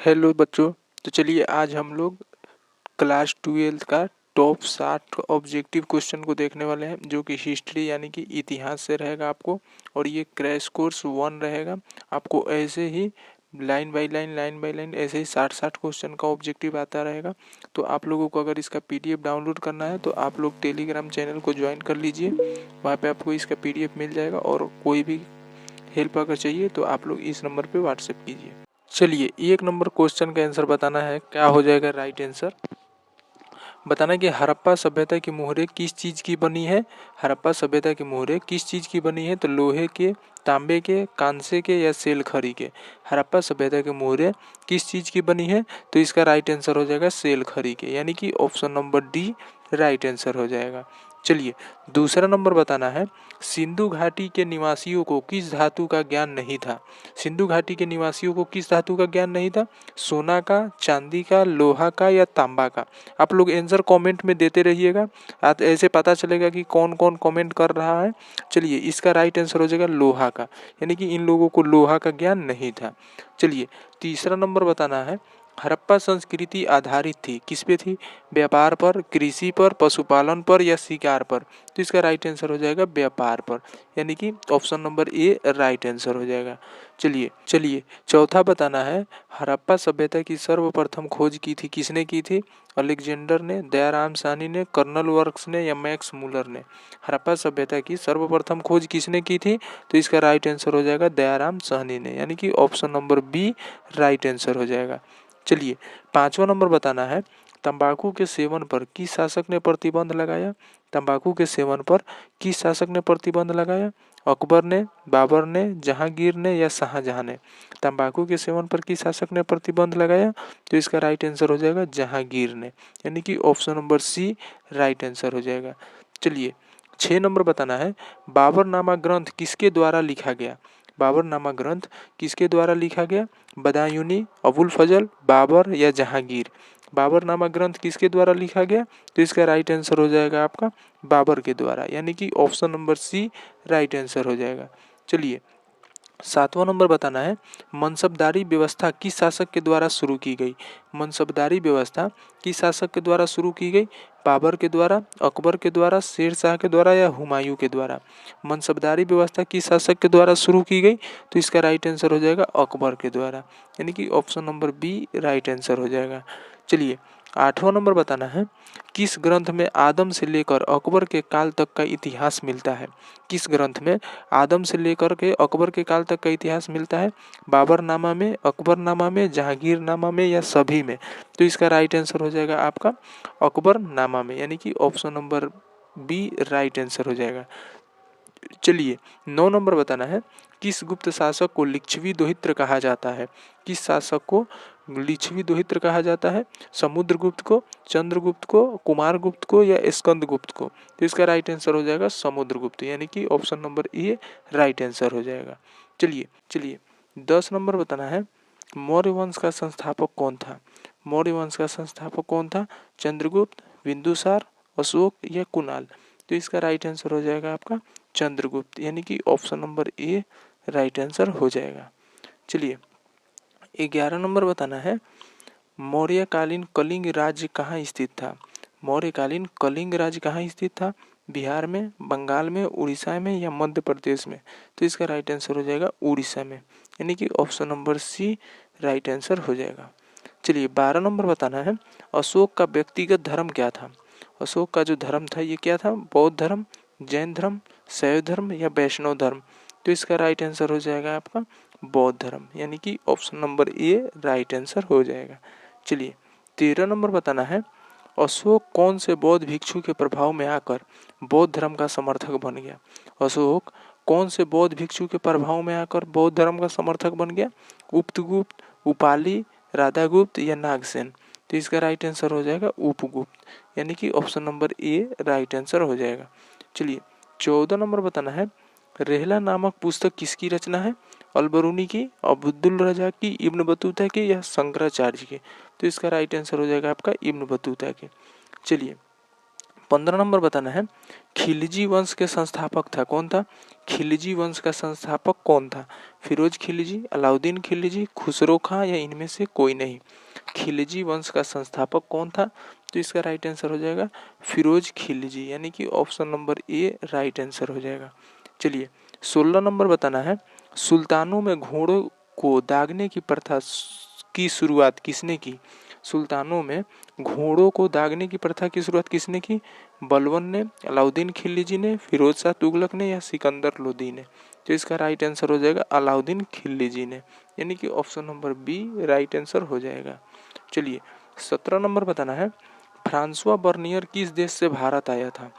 Hello बच्चों। तो चलिए आज हम लोग क्लास 12 का टॉप 60 ऑब्जेक्टिव क्वेश्चन को देखने वाले हैं, जो कि हिस्ट्री यानी कि इतिहास से रहेगा आपको। और ये क्रैश कोर्स 1 रहेगा। आपको ऐसे ही लाइन बाय लाइन ऐसे ही 60 क्वेश्चन का ऑब्जेक्टिव आता रहेगा। तो आप लोगों को अगर इसका पीडीएफ डाउनलोड करना है तो आप लोग टेलीग्राम चैनल को ज्वाइन कर लीजिए। वहाँ पे आपको इसका पीडीएफ मिल जाएगा। और कोई भी हेल्प अगर चाहिए तो आप लोग इस नंबर पे व्हाट्सएप कीजिए। चलिए 1 नंबर क्वेश्चन का आंसर बताना है। क्या हो जाएगा राइट आंसर? बताना कि हड़प्पा सभ्यता की मोहरें किस चीज़ की बनी है। हड़प्पा सभ्यता की मोहरें किस चीज़ की बनी है? तो लोहे के, तांबे के, कांसे के या सेलखड़ी के। हड़प्पा सभ्यता की मोहरें किस चीज़ की बनी है? तो इसका राइट आंसर हो जाएगा सेलखड़ी के, यानी कि option number D right answer हो जाएगा। चलिए दूसरा नंबर बताना है। सिंधु घाटी के निवासियों को किस धातु का ज्ञान नहीं था? सिंधु घाटी के निवासियों को किस धातु का ज्ञान नहीं था? सोना का, चांदी का, लोहा का या तांबा का? आप लोग आंसर कमेंट में देते रहिएगा, ऐसे पता चलेगा कि कौन कौन कमेंट कर रहा है। चलिए इसका राइट आंसर हो जाएगा लोहा का, यानी कि इन लोगों को लोहा का ज्ञान नहीं था। चलिए तीसरा नंबर बताना है। हड़प्पा संस्कृति आधारित थी किस पे थी? व्यापार पर, कृषि पर, पशुपालन पर या शिकार पर? तो इसका राइट आंसर हो जाएगा व्यापार पर, यानी कि option number A right answer हो जाएगा। चलिए चौथा बताना है। हड़प्पा सभ्यता की सर्वप्रथम खोज की थी किसने की थी? अलेक्जेंडर ने, दयाराम साहनी ने, कर्नल वर्क्स ने या मैक्स मूलर ने? हड़प्पा सभ्यता की सर्वप्रथम खोज किसने की थी? तो इसका राइट आंसर हो जाएगा दयाराम साहनी ने, यानी कि option number B right answer हो जाएगा। चलिए पांचवा नंबर बताना है। तंबाकू के सेवन पर किस शासक ने प्रतिबंध लगाया? तंबाकू के सेवन पर किस शासक ने प्रतिबंध लगाया? अकबर ने, बाबर ने, जहांगीर ने या शाहजहां ने? तंबाकू के सेवन पर किस शासक ने प्रतिबंध लगाया? तो इसका राइट आंसर हो जाएगा जहांगीर ने, यानी कि option number C right answer हो जाएगा। चलिए 6 नंबर बताना है। बाबरनामा ग्रंथ किसके द्वारा लिखा गया? बाबरनामा ग्रंथ किसके द्वारा लिखा गया? बदायूनी, अबुल फजल, बाबर या जहांगीर? बाबरनामा ग्रंथ किसके द्वारा लिखा गया? तो इसका राइट आंसर हो जाएगा आपका बाबर के द्वारा, यानी कि option number C right answer हो जाएगा। चलिए 7वां नंबर बताना है। मनसबदारी व्यवस्था किस शासक के द्वारा शुरू की गई? मनसबदारी व्यवस्था किस शासक के द्वारा शुरू की गई? बाबर के द्वारा, अकबर के द्वारा, शेर शाह के द्वारा या हुमायूं के द्वारा? मनसबदारी व्यवस्था किस शासक के द्वारा शुरू की गई? तो इसका राइट आंसर हो जाएगा अकबर के द्वारा, यानी कि option number B right answer हो जाएगा। चलिए 8वां नंबर बताना है। किस ग्रंथ में आदम से लेकर अकबर के काल तक का इतिहास मिलता है? किस ग्रंथ में आदम से लेकर के अकबर के काल तक का इतिहास मिलता है? बाबरनामा में, अकबरनामा में, जहांगीरनामा में या सभी में? तो इसका राइट आंसर हो जाएगा आपका अकबरनामा में, यानी कि option number B right answer हो जाएगा। चलिए 9 नंबर बताना है। किस गुप्त शासक को लिच्छवी दोहित्र कहा जाता है? किस शासक को लिच्छवी दोहित्र कहा जाता है? समुद्रगुप्त को, चंद्रगुप्त को, कुमारगुप्त को या स्कंदगुप्त को? तो इसका राइट आंसर हो जाएगा समुद्रगुप्त, यानी कि option number A right answer हो जाएगा। चलिए 10 नंबर बताना है। मौर्य वंश का संस्थापक कौन था? मौर्य वंश का संस्थापक कौन था? चंद्रगुप्त, बिंदुसार, अशोक या कुणाल? तो इसका राइट आंसर हो जाएगा आपका चंद्रगुप्त, यानी कि option number A right answer हो जाएगा। चलिए 11 नंबर बताना है। मौर्यकालीन कलिंग राज्य कहाँ स्थित था? मौर्यकालीन कलिंग राज्य कहाँ स्थित था? बिहार में, बंगाल में, उड़ीसा में या मध्य प्रदेश में? तो इसका राइट आंसर हो जाएगा उड़ीसा में, यानी कि option number C right answer हो जाएगा। चलिए 12 नंबर बताना है। अशोक का व्यक्तिगत धर्म क्या था? अशोक का जो धर्म था ये क्या था? बौद्ध धर्म, जैन धर्म, शैव धर्म या वैष्णव धर्म? तो इसका राइट आंसर हो जाएगा आपका बौद्ध धर्म, यानी कि option number A right answer हो जाएगा। चलिए 13 नंबर बताना है। अशोक कौन से बौद्ध भिक्षु के प्रभाव में आकर बौद्ध धर्म का समर्थक बन गया? अशोक कौन से बौद्ध भिक्षु के प्रभाव में आकर बौद्ध धर्म का समर्थक बन गया? उपगुप्त, उपाली, राधागुप्त या नागसेन? तो इसका राइट आंसर हो जाएगा उपगुप्त, यानी कि option number A right answer हो जाएगा। चलिए 14 नंबर बताना है। रेहला नामक पुस्तक किसकी रचना है? अलबरूनी की, अब्दुल रज़ाक की, इब्न बतूता की या शंकराचार्य की? तो इसका राइट आंसर हो जाएगा आपका इब्न बतूता की। चलिए 15 नंबर बताना है, खिलजी वंश के संस्थापक था कौन था? खिलजी वंश का संस्थापक कौन था? फिरोज खिलजी, अलाउद्दीन खिलजी, खुसरो खां या इनमें से कोई नहीं? खिलजी वंश का संस्थापक कौन था? तो इसका राइट आंसर हो जाएगा फिरोज खिलजी, यानी कि option number A right answer हो जाएगा। चलिए 16 नंबर बताना है, सुल्तानों में घोड़ों को दागने की प्रथा की शुरुआत किसने की? सुल्तानों में घोड़ों को दागने की प्रथा की शुरुआत किसने की? बलबन ने, अलाउद्दीन खिलजी ने, फिरोज शाह तुगलक ने या सिकंदर लोदी ने? तो इसका राइट आंसर हो जाएगा अलाउद्दीन खिलजी ने, यानी कि option number B right answer हो जाएगा। चलिए 17 नंबर बताना है, फ्रांसवा बर्नियर किस देश से भारत आया था?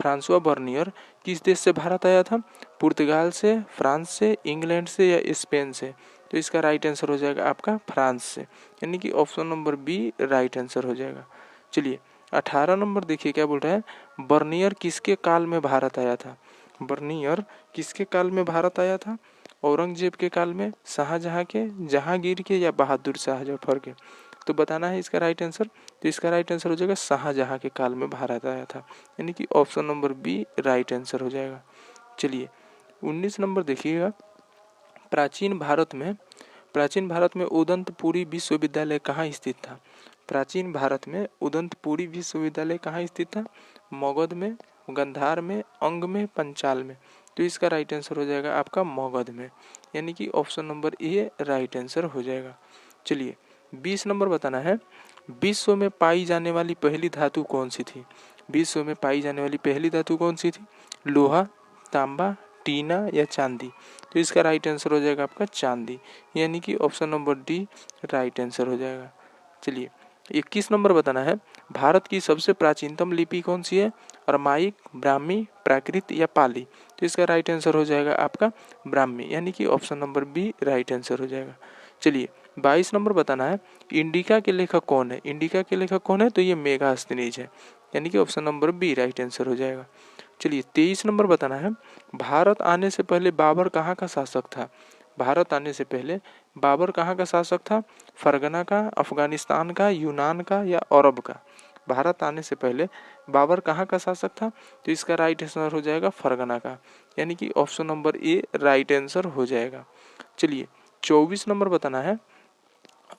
फ्रांसवा बर्नियर किस देश से भारत आया था? पुर्तगाल से, फ्रांस से, इंग्लैंड से या स्पेन से? तो इसका राइट आंसर हो जाएगा आपका फ्रांस से, यानी कि option number B right answer हो जाएगा। चलिए 18 नंबर देखिए क्या बोल रहा है, बर्नियर किसके काल में भारत आया था? बर्नियर किसके काल में भारत आया था? औरंगजेब के काल में, शाहजहां के, जहांगीर के या बहादुर शाह जफर के? तो बताना है इसका राइट आंसर। तो इसका राइट आंसर हो जाएगा शाहजहां के काल में भारत आया था, यानी कि option number B right answer हो जाएगा। चलिए 19 नंबर देखिएगा, प्राचीन भारत में उदंतपुरी विश्वविद्यालय कहाँ स्थित था? प्राचीन भारत में उदंतपुरी विश्वविद्यालय कहाँ स्थित था? मगध में, गंधार में, अंग में, पंचाल में? तो इसका राइट आंसर हो जाएगा आपका मगध में, यानी कि option number A right answer हो जाएगा। चलिए 20 नंबर बताना है, विश्व में पाई जाने वाली पहली धातु कौन सी थी? विश्व में पाई जाने वाली पहली धातु कौन सी थी? लोहा, तांबा, टीना या चांदी? तो इसका राइट आंसर हो जाएगा आपका चांदी, यानी कि option number D right answer हो जाएगा। चलिए 21 नंबर बताना है, भारत की सबसे प्राचीनतम लिपि कौन सी है? अरमाइक, ब्राह्मी, प्राकृत या पाली? तो इसका राइट आंसर हो जाएगा आपका ब्राह्मी, यानी कि option number B right answer हो जाएगा। चलिए 22 नंबर बताना है, इंडिका के लेखक कौन है? इंडिका के लेखक कौन है? तो ये मेगास्थनीज है, यानी कि option number B right answer हो जाएगा। चलिए 23 नंबर बताना है, भारत आने से पहले बाबर कहाँ का शासक था? भारत आने से पहले बाबर कहाँ का शासक था? फरगना का, अफगानिस्तान का, यूनान का या अरब का? भारत आने से पहले बाबर कहाँ का शासक था? तो इसका राइट आंसर हो जाएगा फरगना का, यानी कि option number A right answer हो जाएगा। चलिए 24 नंबर बताना है,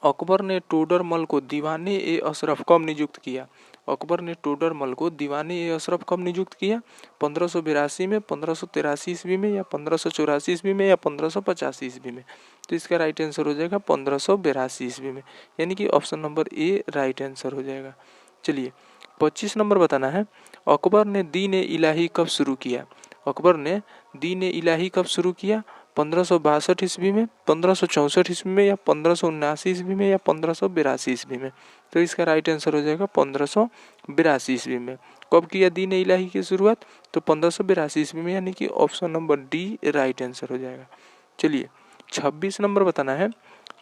अकबर ने टोडरमल को दीवाने ए अशरफ कब नियुक्त किया? अकबर ने टोडरमल को दीवाने ए अशरफ कब नियुक्त किया? 1582 में, 1583 ईस्वी में या 1584 ईस्वी में या 1585 ईस्वी में? तो इसका राइट आंसर हो जाएगा 1582 ईस्वी में, यानी कि option number A right answer हो जाएगा। चलिए 25 नंबर बताना है, अकबर ने दीन ए इलाही कब शुरू किया? अकबर ने दीन ए इलाही कब शुरू किया? 1562 ईस्वी में, 1564 ईस्वी में या 1579 ईस्वी में या 1582 ईस्वी में? तो इसका राइट आंसर हो जाएगा 1582 ईस्वी में। कब किया दीन ए इलाही की शुरुआत? तो 1582 ईस्वी में, यानी कि option number D right answer हो जाएगा। चलिए 26 नंबर बताना है,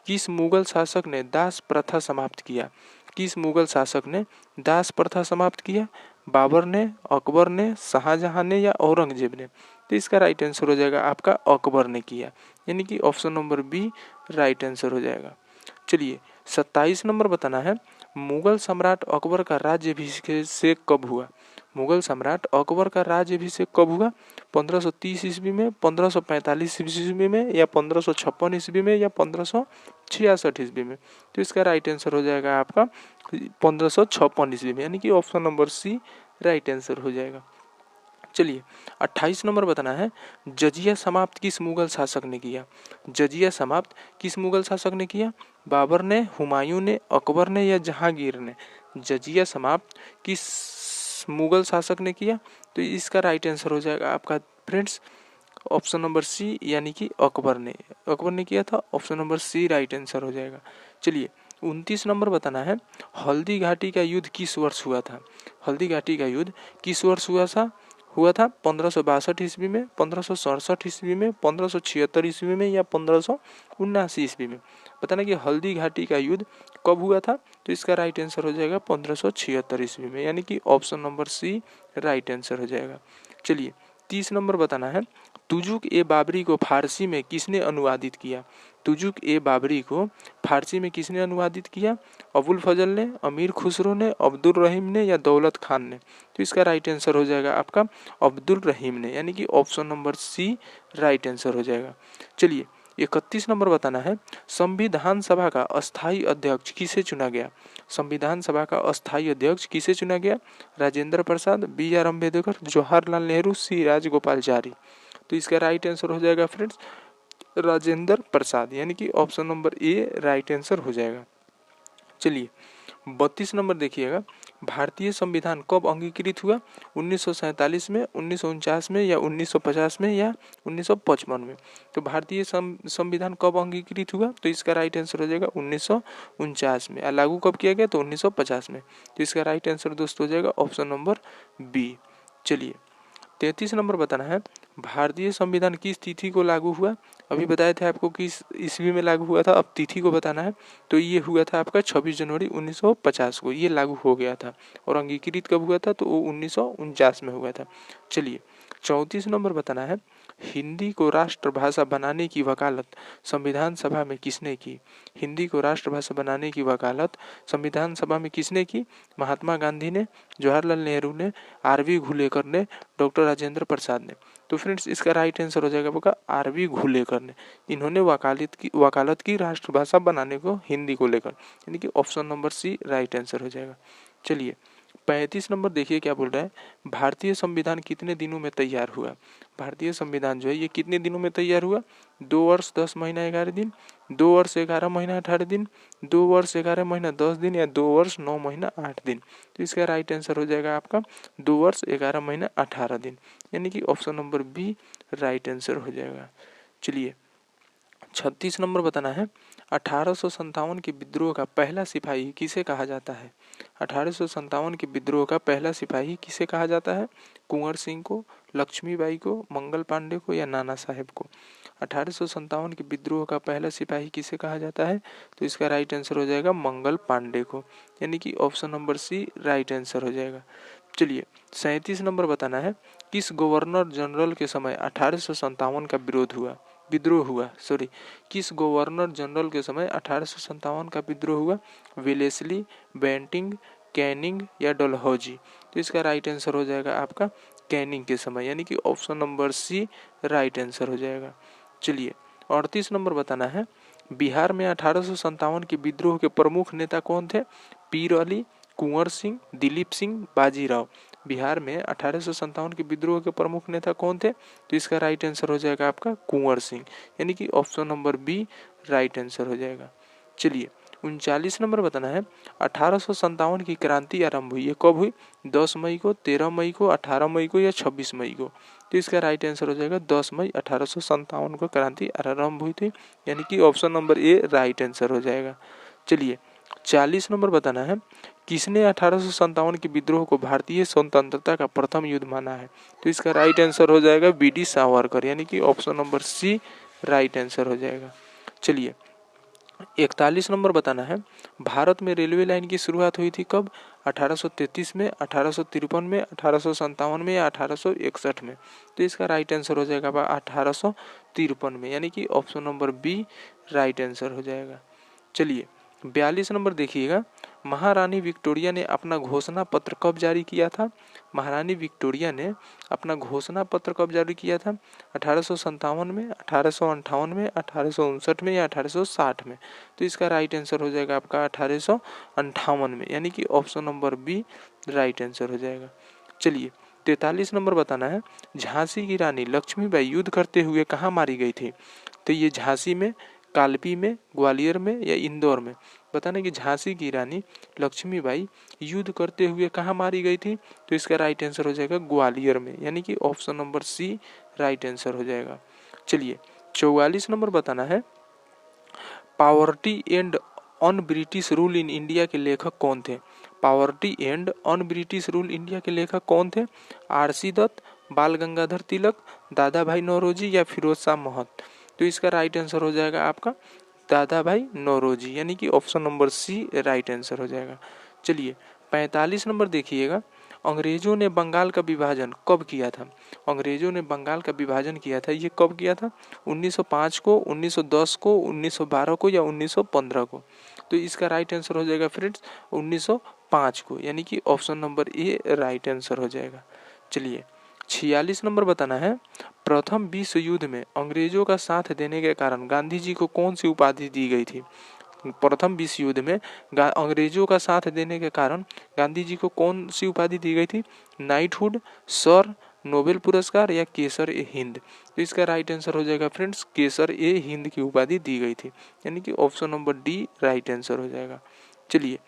किस मुगल शासक ने दास प्रथा समाप्त किया? किस मुगल शासक ने दास प्रथा समाप्त किया? बाबर ने, अकबर ने, शाहजहां ने या औरंगजेब ने? तो इसका राइट आंसर हो जाएगा आपका अकबर ने किया, यानी कि option number B right answer हो जाएगा। चलिए 27 नंबर बताना है, मुगल सम्राट अकबर का राज्याभिषेक कब हुआ? मुगल सम्राट अकबर का राज्याभिषेक कब हुआ? 1530 ईस्वी में, 1545 ईस्वी में या 1556 ईस्वी में या 1566 ईस्वी में? तो इसका राइट आंसर हो जाएगा आपका 1556 ईस्वी में, यानी कि option number C right answer हो जाएगा। चलिए 28 नंबर बताना है, जजिया समाप्त किस मुगल शासक ने किया? जजिया समाप्त किस मुगल शासक ने किया? बाबर ने, हुमायूं ने, अकबर ने या जहांगीर ने? जजिया समाप्त किस मुगल शासक ने किया? तो इसका राइट आंसर हो जाएगा आपका फ्रेंड्स ऑप्शन नंबर सी, यानी कि अकबर ने किया था, option number C right answer हो जाएगा। चलिए 29 नंबर बताना है, हल्दी घाटी का युद्ध किस वर्ष हुआ था? हल्दी घाटी का युद्ध किस वर्ष हुआ था 1562 ईस्वी में, 1567 ईस्वी में, 1576 ईस्वी में या 1579 ईस्वी में? बताना कि हल्दी घाटी का युद्ध कब हुआ था? तो इसका राइट आंसर हो जाएगा 1576 ईस्वी में, यानी कि option number C right answer हो जाएगा। चलिए 30 नंबर बताना है, तुजुक ए बाबरी को फारसी में किसने अनुवादित किया? तुजुक ए बाबरी को फारसी में किसने अनुवादित किया? अबुल फजल ने, अमीर खुसरो ने, अब्दुल रहीम ने या दौलत खान ने? तो इसका राइट आंसर हो जाएगा आपका अब्दुल रहीम ने, यानी कि option number C right answer हो जाएगा। चलिए 31 नंबर बताना है, संविधान सभा का अस्थायी अध्यक्ष किसे चुना गया? संविधान सभा का अस्थायी अध्यक्ष किसे चुना गया? राजेंद्र प्रसाद, बी आर अम्बेडकर, जवाहरलाल नेहरू, सी राजगोपालचारी? तो इसका राइट आंसर हो जाएगा फ्रेंड्स राजेंद्र प्रसाद, यानी कि option number A right answer हो जाएगा। चलिए 32 नंबर देखिएगा, भारतीय संविधान कब अंगीकृत हुआ? 1947 में, 1949 में या 1950 में या 1955 में? तो भारतीय संविधान कब अंगीकृत हुआ? तो इसका राइट आंसर हो जाएगा 1949 में। लागू कब किया गया? तो 1950 में। तो इसका राइट आंसर दोस्तों हो जाएगा ऑप्शन नंबर बी। चलिए 33 नंबर बताना है, भारतीय संविधान किस तिथि को लागू हुआ? अभी बताए थे आपको किस ईस्वी में लागू हुआ था, अब तिथि को बताना है। तो ये हुआ था आपका 26 जनवरी 1950 को ये लागू हो गया था। और अंगीकृत कब हुआ था? तो वो 1949 में हुआ था। चलिए 34 नंबर बताना है, हिंदी को राष्ट्रभाषा बनाने की वकालत संविधान सभा में किसने की? हिंदी को राष्ट्रभाषा बनाने की वकालत संविधान सभा में किसने की? महात्मा गांधी ने, जवाहरलाल नेहरू ने, आर.वी. घुलेकर ने, डॉक्टर राजेंद्र प्रसाद ने? तो फ्रेंड्स इसका राइट आंसर हो जाएगा आपका आर.वी. घुलेकर ने। इन्होंने वकालत की राष्ट्रभाषा बनाने को हिंदी को लेकर, यानी कि option number C right answer हो जाएगा। चलिए 35 नंबर देखिए क्या बोल रहा है, भारतीय संविधान कितने दिनों में तैयार हुआ? भारतीय संविधान जो है ये कितने दिनों में तैयार हुआ? 2 वर्ष 10 महीना 11 दिन, 2 वर्ष 11 महीना 18 दिन, 2 वर्ष 11 महीना 10 दिन या 2 वर्ष 9 महीना 8 दिन? तो इसका राइट आंसर हो जाएगा आपका 2 वर्ष 11 महीना 18 दिन, यानी कि option number B right answer हो जाएगा। चलिए 36 नंबर बताना है, 1857 के विद्रोह का पहला सिपाही किसे कहा जाता है? 1857 के विद्रोह का पहला सिपाही किसे कहा जाता है? कुंवर सिंह को, लक्ष्मीबाई को, मंगल पांडे को या नाना साहेब को? 1857 के विद्रोह का पहला सिपाही किसे कहा जाता है? तो इसका राइट आंसर हो जाएगा मंगल पांडे को, यानी कि option number C right answer हो जाएगा। चलिए 37 नंबर बताना है, किस गवर्नर जनरल के समय 1857 का विद्रोह हुआ? किस गवर्नर जनरल के समय 1857 का विद्रोह हुआ? वेलेस्ली, बेंटिंग, कैनिंग या डलहौजी? तो इसका राइट आंसर हो जाएगा आपका कैनिंग के समय, यानी कि option number C right answer हो जाएगा। चलिए 38 नंबर बताना है, बिहार में 1857 के विद्रोह के प्रमुख नेता कौन थे? पीर अली, कुंवर सिंह, दिलीप सिंह, बाजीराव? बिहार में 1857 के विद्रोह के प्रमुख नेता कौन थे? तो इसका राइट आंसर हो जाएगा आपका कुंवर सिंह, यानी कि option number B right answer हो जाएगा। चलिए 39 नंबर बताना है, 1857 की क्रांति आरंभ हुई, ये कब हुई? 10 मई को, 13 मई को, 18 मई को या 26 मई को? तो इसका राइट आंसर हो जाएगा 10 मई 1857 को क्रांति आरंभ हुई थी, यानी कि option number A right answer हो जाएगा। चलिए 40 नंबर बताना है, किसने 1857 के विद्रोह को भारतीय स्वतंत्रता का प्रथम युद्ध माना है? तो इसका राइट आंसर हो जाएगा बी.डी. सावरकर, यानी कि option number C right answer हो जाएगा। चलिए 41 नंबर बताना है, भारत में रेलवे लाइन की शुरुआत हुई थी कब? 1833 में, 1853 में, 1857 में या 1861 में? तो इसका राइट आंसर हो जाएगा 1853 में, यानी कि option number B right answer हो जाएगा। चलिए 42 नंबर देखिएगा, महारानी विक्टोरिया ने अपना घोषणा पत्र कब जारी किया था? महारानी विक्टोरिया ने अपना घोषणा पत्र कब जारी किया था? 1857 में, 1858 में, 1859 में या 1860 में? तो इसका राइट आंसर हो जाएगा आपका 1858 में, यानी कि option number B right answer हो जाएगा। चलिए 43 नंबर बताना है, झांसी की रानी लक्ष्मीबाई युद्ध करते हुए कहाँ मारी गई थी? तो ये झांसी में, कालपी में, ग्वालियर में या इंदौर में? बताना कि झांसी की रानी लक्ष्मीबाई युद्ध करते हुए कहाँ मारी गई थी? तो इसका राइट आंसर हो जाएगा ग्वालियर में, यानी कि option number C right answer हो जाएगा। चलिए 44 नंबर बताना है, poverty and on British rule in India के लेखक कौन थे? Poverty and on British rule India के लेखक कौन थे? आर.सी. दत्त, बाल गंगाधर तिलक, दादा भाई नौरोजी या फिरोज शाह महत? तो इसका राइट आंसर हो जाएगा आपका दादा भाई नौरोजी, यानी कि option number C right answer हो जाएगा। चलिए 45 नंबर देखिएगा, अंग्रेजों ने बंगाल का विभाजन कब किया था? अंग्रेजों ने बंगाल का विभाजन किया था, ये कब किया था? 1905 को, 1910 को, 1912 को या 1915 को? तो इसका राइट आंसर हो जाएगा फ्रेंड्स 1905 को, यानी कि option number A right answer हो जाएगा। चलिए 46 नंबर बताना है, प्रथम विश्व युद्ध में अंग्रेजों का साथ देने के कारण गांधी जी को कौन सी उपाधि दी गई थी? प्रथम विश्व युद्ध में अंग्रेजों का साथ देने के कारण गांधी जी को कौन सी उपाधि दी गई थी? नाइटहुड, सर, नोबेल पुरस्कार या केसर ए हिंद? तो इसका राइट आंसर हो जाएगा फ्रेंड्स केसर ए हिंद की उपाधि दी गई थी, यानी कि option number D right answer हो जाएगा। चलिए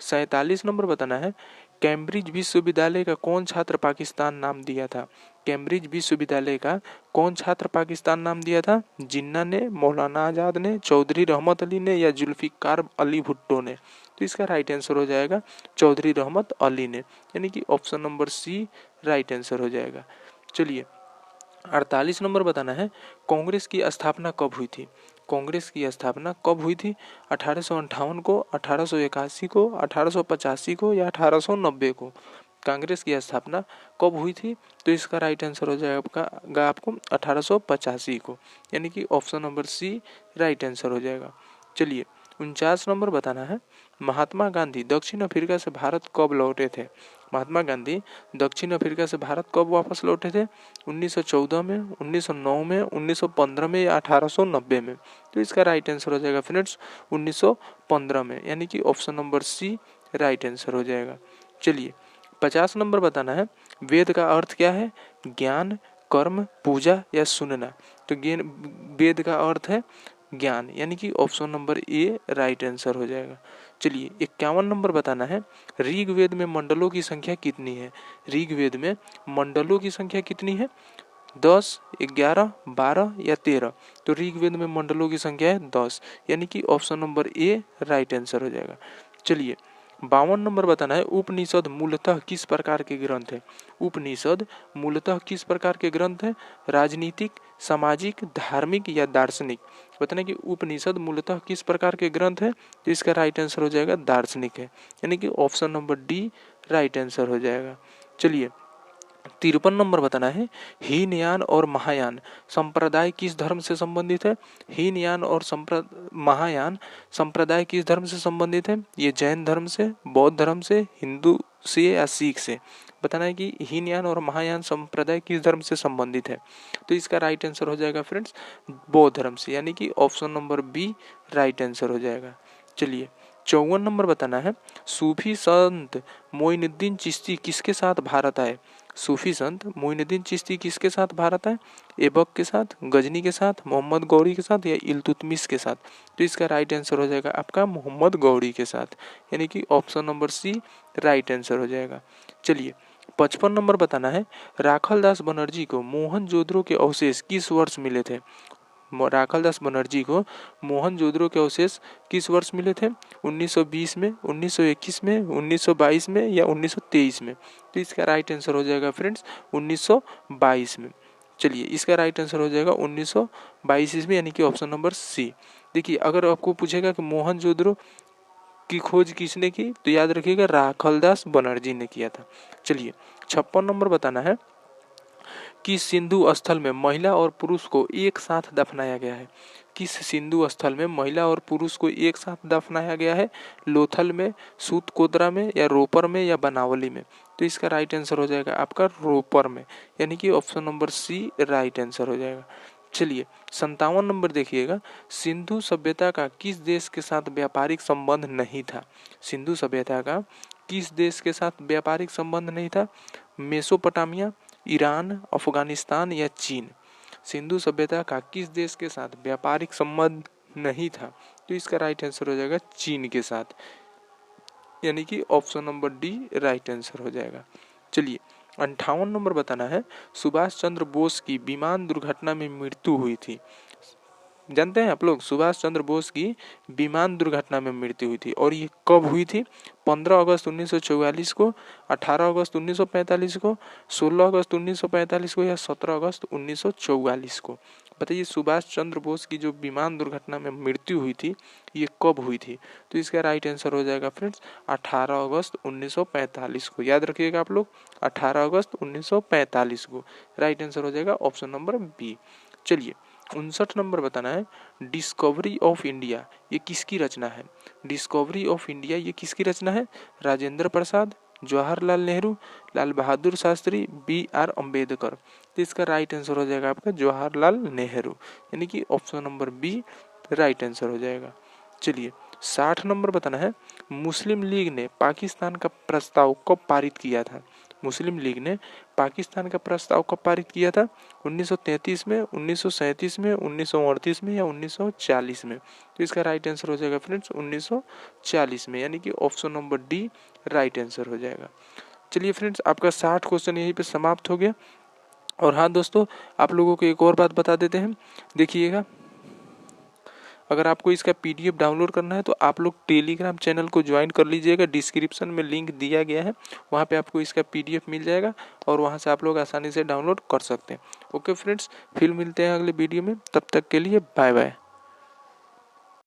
47 नंबर बताना है, कैम्ब्रिज विश्वविद्यालय का कौन छात्र पाकिस्तान नाम दिया था? कैम्ब्रिज विश्वविद्यालय का कौन छात्र पाकिस्तान नाम दिया था? जिन्ना ने, मौलाना आजाद ने, चौधरी रहमत अली ने या जुल्फिकार अली भुट्टो ने? तो इसका राइट आंसर हो जाएगा चौधरी रहमत अली ने, यानी कि option number C right answer हो जाएगा। चलिए 48 नंबर बताना है, कांग्रेस की स्थापना कब हुई थी? कांग्रेस की स्थापना कब हुई थी? 1858 को, 1881 को, 1885 को या 1890 को? कांग्रेस की स्थापना कब हुई थी? तो इसका राइट आंसर हो जाएगा आपको 1885 को, यानी कि option number C right answer हो जाएगा। चलिए 49 नंबर बताना है, महात्मा गांधी दक्षिण अफ्रीका से भारत कब लौटे थे? महात्मा गांधी दक्षिण अफ्रीका से भारत कब वापस लौटे थे? 1914 में, 1909 में, 1915 में या 1890 में? तो इसका राइट आंसर हो जाएगा फ्रेंड्स 1915 में, यानी कि option number C right answer हो जाएगा। चलिए 50 नंबर बताना है, वेद का अर्थ क्या है? ज्ञान, कर्म, पूजा या सुनना? तो वेद का अर्थ है ज्ञान, यानी कि option number A right answer हो जाएगा। चलिए 51 नंबर बताना है, ऋग्वेद में मंडलों की संख्या कितनी है? ऋग्वेद में मंडलों की संख्या कितनी है? 10, 11, 12 या 13? तो ऋग्वेद में मंडलों की संख्या है 10, यानी कि option number A right answer हो जाएगा। चलिए 52 नंबर बताना है, उपनिषद मूलतः किस प्रकार के ग्रंथ है? उपनिषद मूलतः किस प्रकार के ग्रंथ है? राजनीतिक, सामाजिक, धार्मिक या दार्शनिक? बताना कि उपनिषद मूलतः किस प्रकार के ग्रंथ है? तो इसका राइट आंसर हो जाएगा दार्शनिक है, यानी कि option number D right answer हो जाएगा। चलिए 53 नंबर बताना है, हीनयान और महायान संप्रदाय किस धर्म से संबंधित है? हीनयान और महायान संप्रदाय किस धर्म से संबंधित है? ये जैन धर्म से, बौद्ध धर्म से, हिंदू से या सिख से? बताना है कि हीनयान और महायान संप्रदाय किस धर्म से संबंधित है? तो इसका राइट आंसर हो जाएगा फ्रेंड्स बौद्ध धर्म से, यानी कि option number B right answer हो जाएगा। चलिए 54 नंबर बताना है, सूफी संत मोइनुद्दीन चिश्ती किसके साथ भारत आए? सूफी संत मोइनुद्दीन चिश्ती किसके साथ भारत आए? ऐबक के साथ, गजनी के साथ, मोहम्मद गौरी के साथ या इल्तुतमिश के साथ? तो इसका राइट आंसर हो जाएगा आपका मोहम्मद गौरी के साथ, यानी कि option number C right answer हो जाएगा। चलिए 55 नंबर बताना है, राखलदास बनर्जी को मोहनजोदड़ो के अवशेष किस वर्ष मिले थे? राखलदास बनर्जी को मोहनजोदड़ो के अवशेष किस वर्ष मिले थे? 1920 में, 1921 में, 1922 में या 1923 में? तो इसका राइट आंसर हो जाएगा फ्रेंड्स 1922 में। चलिए इसका राइट आंसर हो जाएगा 1922 ईस्वी, यानी कि ऑप्शन नंबर सी। देखिए अगर आपको पूछेगा कि मोहनजोदड़ो की खोज किसने की, तो याद रखिएगा राखलदास बनर्जी ने किया था। चलिए 56 नंबर बताना है, किस सिंधु स्थल में महिला और पुरुष को एक साथ दफनाया गया है? किस सिंधु स्थल में महिला और पुरुष को एक साथ दफनाया गया है? लोथल में, सूतकोतरा में या रोपर में या बनावली में? तो इसका राइट आंसर हो जाएगा आपका रोपर में, यानी कि option number C right answer हो जाएगा। चलिए 57 नंबर देखिएगा, सिंधु सभ्यता का किस देश के साथ व्यापारिक संबंध नहीं था? सिंधु सभ्यता का किस देश के साथ व्यापारिक संबंध नहीं था? मेसोपोटामिया, ईरान, अफगानिस्तान या चीन? सिंधु सभ्यता का किस देश के साथ व्यापारिक संबंध नहीं था? तो इसका राइट आंसर हो जाएगा चीन के साथ, यानी कि option number D right answer हो जाएगा। चलिए 58 नंबर बताना है, सुभाष चंद्र बोस की विमान दुर्घटना में मृत्यु हुई थी। जानते हैं आप लोग सुभाष चंद्र बोस की विमान दुर्घटना में मृत्यु हुई थी, और ये कब हुई थी? 15 अगस्त 1944 को, 18 अगस्त 1945 को, 16 अगस्त 1945 को या 17 अगस्त 1944 को? बताइए सुभाष चंद्र बोस की जो विमान दुर्घटना में मृत्यु हुई थी ये कब हुई थी? तो इसका राइट आंसर हो जाएगा फ्रेंड्स 18 अगस्त 1945 को। याद रखिएगा आप लोग, 18 अगस्त 1945 को राइट आंसर हो जाएगा ऑप्शन नंबर बी। चलिए 59 नंबर बताना है, डिस्कवरी ऑफ इंडिया ये किसकी रचना है? डिस्कवरी ऑफ इंडिया ये किसकी रचना है? Rajendra Prasad, Jawaharlal Nehru, Lal Bahadur Shastri, B are Ambedkar. तो इसका राइट आंसर हो जाएगा आपका जवाहरलाल नेहरू, यानी कि option number B right answer हो जाएगा। चलिए 60 नंबर बताना है, मुस्लिम लीग ने पाकिस्तान का प्रस्ताव कब पारित किया था? मुस्लिम लीग ने पाकिस्तान का प्रस्ताव कब पारित किया था? 1933 में, 1937 में, 1938 में या 1940 में? तो इसका राइट आंसर हो जाएगा फ्रेंड्स 1940 में, यानी कि option number D right answer हो जाएगा। चलिए फ्रेंड्स आपका 60 क्वेश्चन यहीं पे समाप्त हो गया। और हाँ दोस्तों, आप लोगों को एक और बात बता देते हैं, देखिएगा अगर आपको इसका पीडीएफ डाउनलोड करना है तो आप लोग टेलीग्राम चैनल को ज्वाइन कर लीजिएगा, डिस्क्रिप्शन में लिंक दिया गया है, वहाँ पे आपको इसका पीडीएफ मिल जाएगा और वहाँ से आप लोग आसानी से डाउनलोड कर सकते हैं। ओके फ्रेंड्स, फिर मिलते हैं अगले वीडियो में, तब तक के लिए बाय बाय।